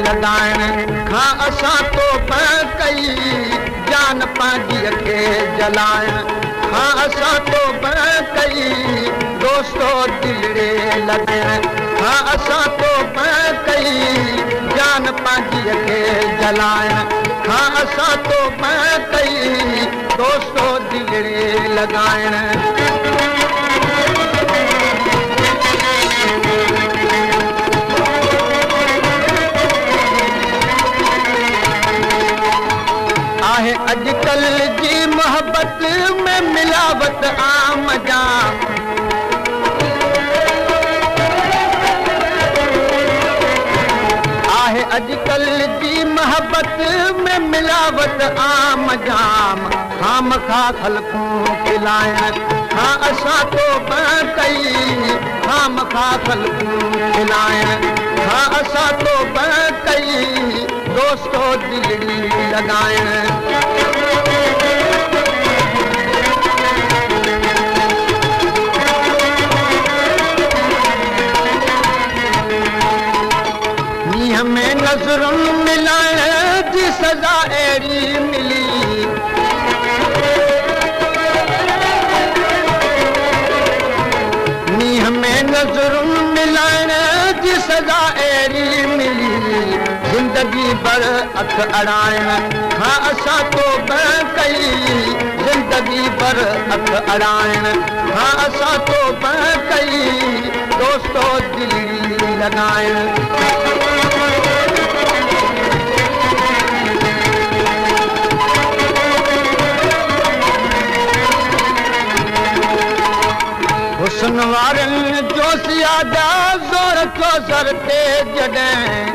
लगाइण खां असां तौबा कई जान पंहिंजीअ खे जलाइण खां असां तौबा कई दोस्तो दिलड़े लगाइण खां असां तौबा कई जान पंहिंजीअ खे जलाइण खां असां तौबा कई दोस्तो दिलड़े लगाइण आहे अॼुकल्ह जी मोहब्बत में मिलावट आम जाम आहे अॼुकल्ह जी मोहब्बत में मिलावट आम जाम खाम खा ख़लक़ूं खिलाइण खां असां तौबा कई खाम खा ख़लक़ूं खिलाइण खां असां तौबा कई दोस्तो दिलड़ी लगाइण मींहं में नज़रुनि मिलाइण जी सज़ा अहिड़ी मिली मींहं में नज़रुनि मिलाइण जी सज़ा अहिड़ी मिली ज़िंदगी भर अख अड़ाइण खां असां तौबा कई ज़िंदगी भर अख अड़ाइण खां असां तौबा कई दोस्तो दिलड़ी लगाइण हुस्न वारनि जो सियादा ज़ोर थो सर ते जॾहिं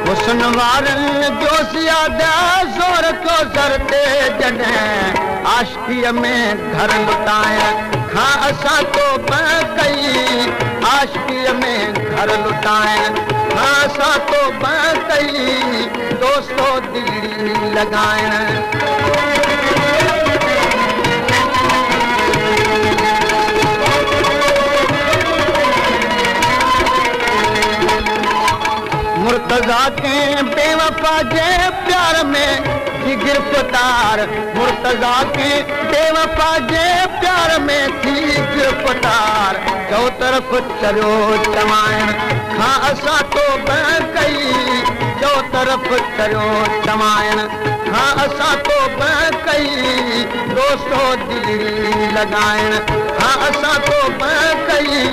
हुस्न वारनि जो सियादा ज़ोर थो सर ते जॾहिं आशिकीअ में घर लुटाइण खां असां तौबा कई आशिकीअ में घर लुटाइण खां असां तौबा कई दोस्तो दिलड़ी लगाइण मुर्तज़ा के बेवफा जे प्यार में थी गिरफ़्तार मुर्तज़ा के बेवफा जे प्यार में थी गिरफ़्तार चौ तरफ़ चरियो चवाइण खां असां तौबा कई चौ तरफ़ चरियो चवाइण खां असां तौबा कई दोस्तो दिलड़ी लगाइण खां असां तौबा कई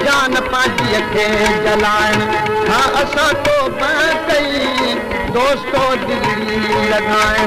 जान पंहिंजीअ खे जलाइण खां असां तौबा कई दोस्तो दिलड़ी लगाइण